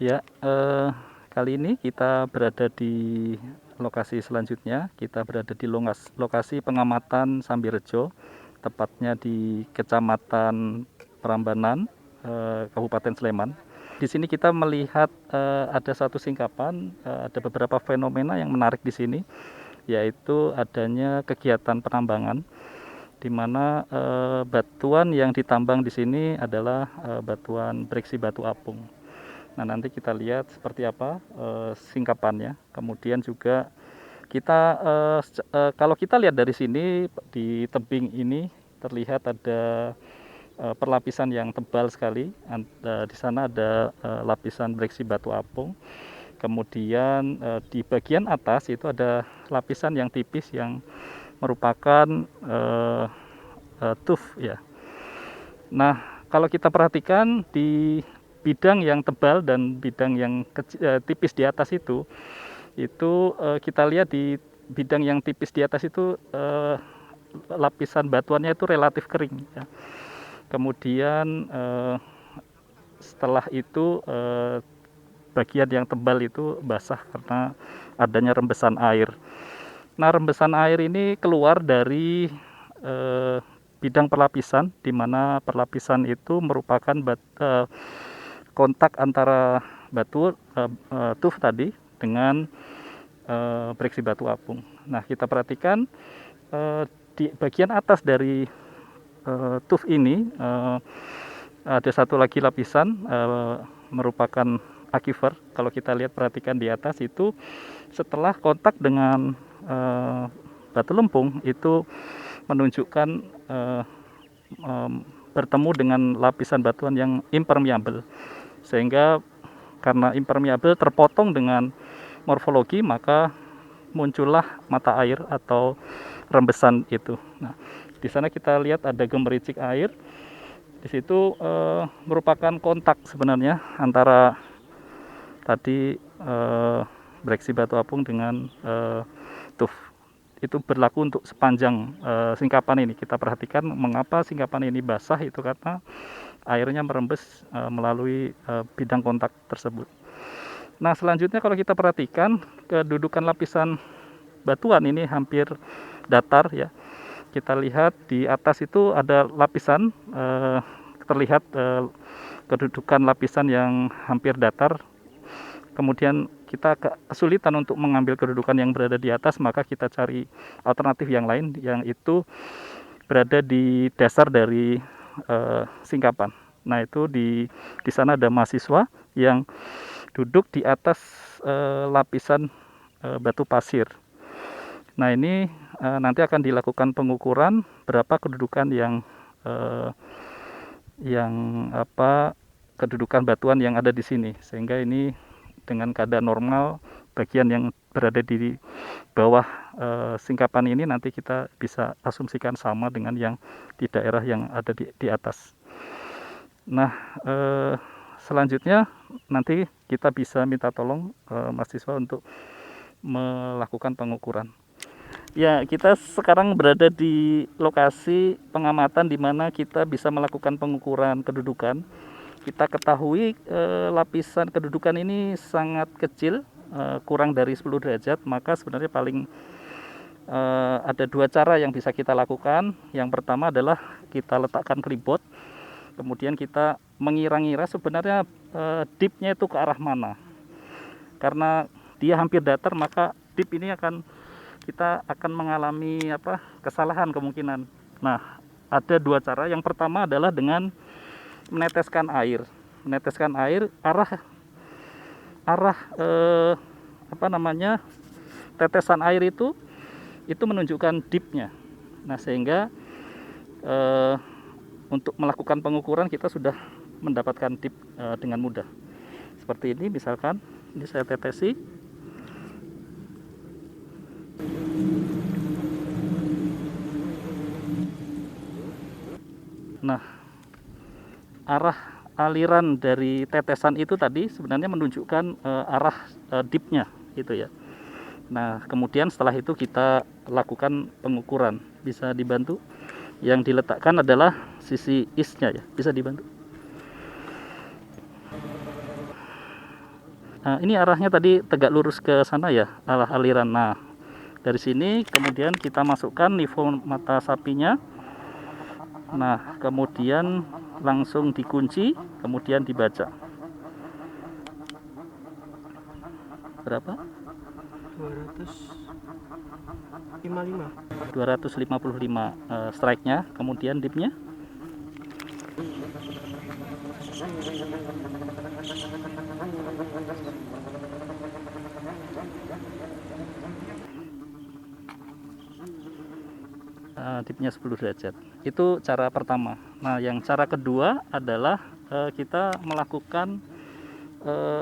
Ya, kali ini kita berada di lokasi selanjutnya. Kita berada di lokasi pengamatan Sambirejo, tepatnya di Kecamatan Prambanan, Kabupaten Sleman. Di sini kita melihat ada satu singkapan, ada beberapa fenomena yang menarik di sini, yaitu adanya kegiatan penambangan, di mana batuan yang ditambang di sini adalah batuan breksi batu apung. Nah, nanti kita lihat seperti apa singkapannya. Kemudian juga kita kalau kita lihat dari sini di tebing ini terlihat ada perlapisan yang tebal sekali. Di sana ada lapisan breksi batu apung. Kemudian di bagian atas itu ada lapisan yang tipis yang merupakan tuf ya. Nah, kalau kita perhatikan di bidang yang tebal dan bidang yang tipis di atas itu kita lihat di bidang yang tipis di atas itu lapisan batuannya itu relatif kering ya. Kemudian setelah itu bagian yang tebal itu basah karena adanya rembesan air. Nah, rembesan air ini keluar dari bidang perlapisan, di mana perlapisan itu merupakan kontak antara batu tuf tadi dengan breksi batu apung. Nah, kita perhatikan di bagian atas dari tuf ini ada satu lagi lapisan merupakan aquifer. Kalau kita lihat perhatikan di atas itu setelah kontak dengan batu lempung itu menunjukkan bertemu dengan lapisan batuan yang impermeable, sehingga karena impermeable terpotong dengan morfologi maka muncullah mata air atau rembesan itu. Nah, di sana kita lihat ada gemericik air. Di situ merupakan kontak sebenarnya antara tadi breksi batu apung dengan tuf. Itu berlaku untuk sepanjang singkapan ini. Kita perhatikan mengapa singkapan ini basah, itu karena airnya merembes melalui bidang kontak tersebut. Nah, selanjutnya kalau kita perhatikan kedudukan lapisan batuan ini hampir datar ya. Kita lihat di atas itu ada lapisan terlihat kedudukan lapisan yang hampir datar. Kemudian kita kesulitan untuk mengambil kedudukan yang berada di atas, maka kita cari alternatif yang lain yang itu berada di dasar dari singkapan. Nah, itu di sana ada mahasiswa yang duduk di atas lapisan batu pasir. Nah, ini nanti akan dilakukan pengukuran berapa kedudukan yang kedudukan batuan yang ada di sini, sehingga ini dengan keadaan normal bagian yang berada di bawah singkapan ini nanti kita bisa asumsikan sama dengan yang di daerah yang ada di atas. Nah, selanjutnya nanti kita bisa minta tolong mahasiswa untuk melakukan pengukuran. Ya, kita sekarang berada di lokasi pengamatan di mana kita bisa melakukan pengukuran kedudukan. Kita ketahui lapisan kedudukan ini sangat kecil, kurang dari 10 derajat, maka sebenarnya paling ada dua cara yang bisa kita lakukan. Yang pertama adalah kita letakkan klipot, kemudian kita mengira-ngira sebenarnya dipnya itu ke arah mana. Karena dia hampir datar, maka dip ini kita akan mengalami kesalahan kemungkinan. Nah, ada dua cara. Yang pertama adalah dengan meneteskan air arah tetesan air itu menunjukkan dipnya. Nah, sehingga untuk melakukan pengukuran kita sudah mendapatkan dip dengan mudah. Seperti ini, misalkan ini saya tetesi. Nah, arah aliran dari tetesan itu tadi sebenarnya menunjukkan arah dipnya gitu ya. Nah, kemudian setelah itu kita lakukan pengukuran. Bisa dibantu? Yang diletakkan adalah sisi east-nya ya. Bisa dibantu? Ini arahnya tadi tegak lurus ke sana ya, arah aliran. Nah, dari sini kemudian kita masukkan nifo mata sapinya. Nah, kemudian langsung dikunci, kemudian dibaca. Berapa? 255 strike-nya, kemudian dip-nya. Dipnya 10 derajat. Itu cara pertama. Nah, yang cara kedua adalah kita melakukan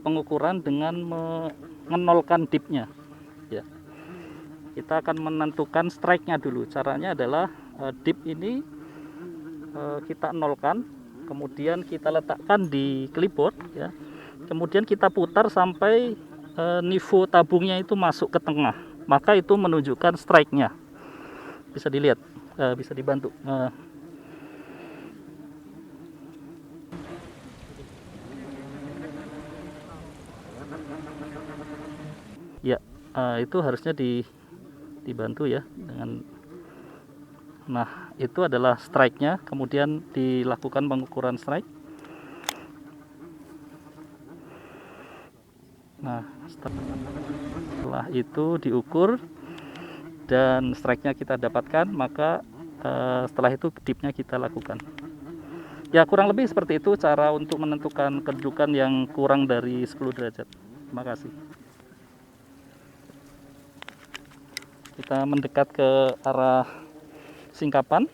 pengukuran dengan menolkan dipnya. Ya. Kita akan menentukan strike-nya dulu. Caranya adalah dip ini kita nolkan, kemudian kita letakkan di clipboard, ya. Kemudian kita putar sampai nifo tabungnya itu masuk ke tengah. Maka itu menunjukkan strike-nya. Bisa dilihat, bisa dibantu. Ya, itu harusnya dibantu ya dengan. Nah, itu adalah strike-nya, kemudian dilakukan pengukuran strike. Nah, setelah itu diukur dan strike-nya kita dapatkan, maka setelah itu dip-nya kita lakukan. Ya, kurang lebih seperti itu cara untuk menentukan kedudukan yang kurang dari 10 derajat. Terima kasih. Kita mendekat ke arah singkapan.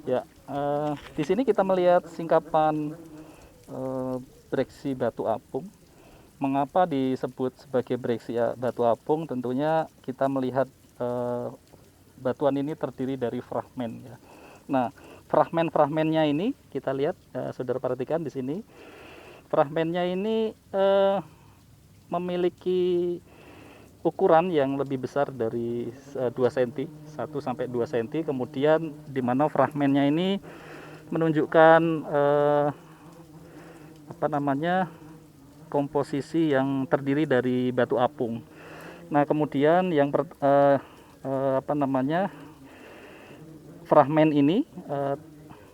Ya, di sini kita melihat singkapan breksi batu apung. Mengapa disebut sebagai breksi batu apung? Tentunya kita melihat batuan ini terdiri dari fragmen. Ya. Nah, fragmen-fragmennya ini kita lihat, saudara perhatikan di sini. Fragmennya ini memiliki ukuran yang lebih besar dari 2 cm, 1 sampai 2 cm. Kemudian di mana fragmennya ini menunjukkan komposisi yang terdiri dari batu apung. Nah, kemudian yang fragmen ini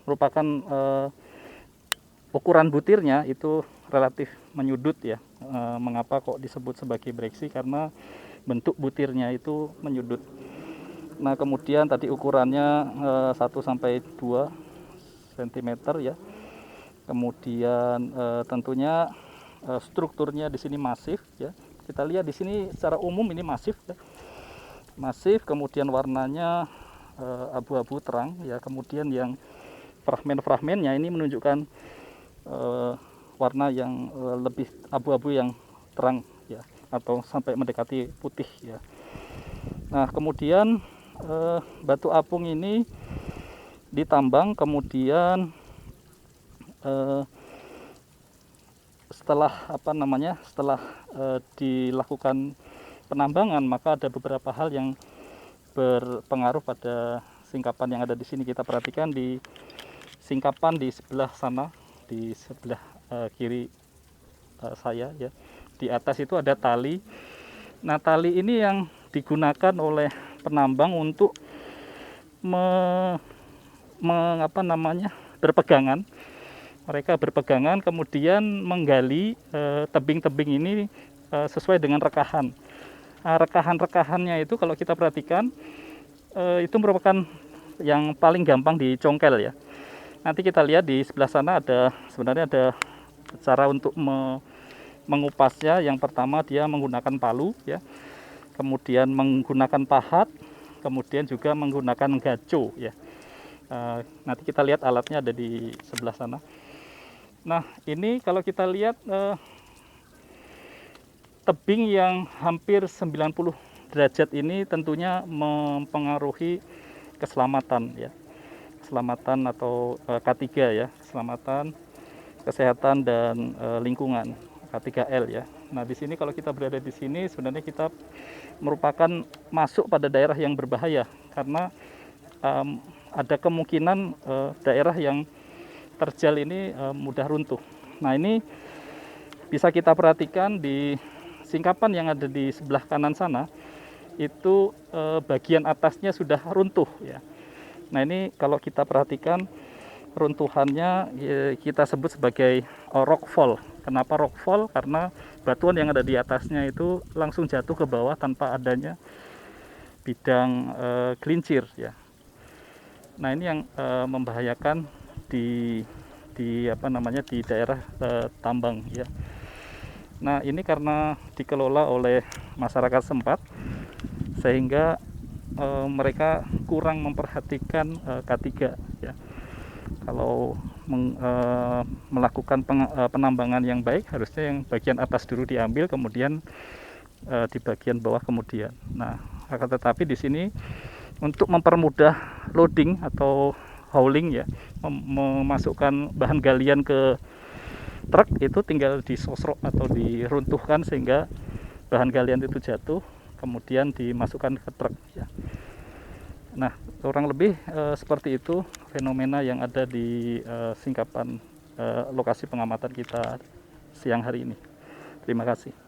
merupakan ukuran butirnya itu relatif menyudut ya. Mengapa kok disebut sebagai breksi? Karena bentuk butirnya itu menyudut. Nah, kemudian tadi ukurannya 1 sampai 2 cm ya. Kemudian tentunya strukturnya di sini masif ya. Kita lihat di sini secara umum ini masif ya. Masif, kemudian warnanya abu-abu terang ya. Kemudian yang fragmen-fragmennya ini menunjukkan warna yang lebih abu-abu yang terang ya, atau sampai mendekati putih ya. Nah, kemudian batu apung ini ditambang, kemudian setelah dilakukan penambangan, maka ada beberapa hal yang berpengaruh pada singkapan yang ada di sini. Kita perhatikan di singkapan di sebelah sana, di sebelah kiri saya ya. Di atas itu ada tali. Nah, tali ini yang digunakan oleh penambang untuk berpegangan. Mereka berpegangan kemudian menggali tebing-tebing ini sesuai dengan rekahan. Rekahan-rekahannya itu kalau kita perhatikan itu merupakan yang paling gampang dicongkel ya. Nanti kita lihat di sebelah sana sebenarnya ada cara untuk mengupasnya. Yang pertama dia menggunakan palu ya. Kemudian menggunakan pahat, kemudian juga menggunakan gaco ya. Nanti kita lihat alatnya ada di sebelah sana. Nah, ini kalau kita lihat tebing yang hampir 90 derajat ini tentunya mempengaruhi keselamatan ya. Keselamatan atau K3 ya, keselamatan, kesehatan dan lingkungan, K3L ya. Nah, di sini kalau kita berada di sini sebenarnya kita merupakan masuk pada daerah yang berbahaya karena ada kemungkinan daerah yang terjal ini mudah runtuh. Nah, ini bisa kita perhatikan di singkapan yang ada di sebelah kanan sana, itu bagian atasnya sudah runtuh ya. Nah, ini kalau kita perhatikan runtuhannya kita sebut sebagai rockfall. Kenapa rockfall? Karena batuan yang ada di atasnya itu langsung jatuh ke bawah tanpa adanya bidang gelincir ya. Nah, ini yang membahayakan di di daerah tambang ya. Nah, ini karena dikelola oleh masyarakat setempat sehingga mereka kurang memperhatikan K3 ya. Kalau melakukan penambangan yang baik, harusnya yang bagian atas dulu diambil, kemudian di bagian bawah kemudian. Nah, akan tetapi di sini untuk mempermudah loading atau hauling ya, memasukkan bahan galian ke truk itu tinggal disosrok atau diruntuhkan sehingga bahan galian itu jatuh, kemudian dimasukkan ke truk ya. Nah, kurang lebih seperti itu fenomena yang ada di singkapan lokasi pengamatan kita siang hari ini. Terima kasih.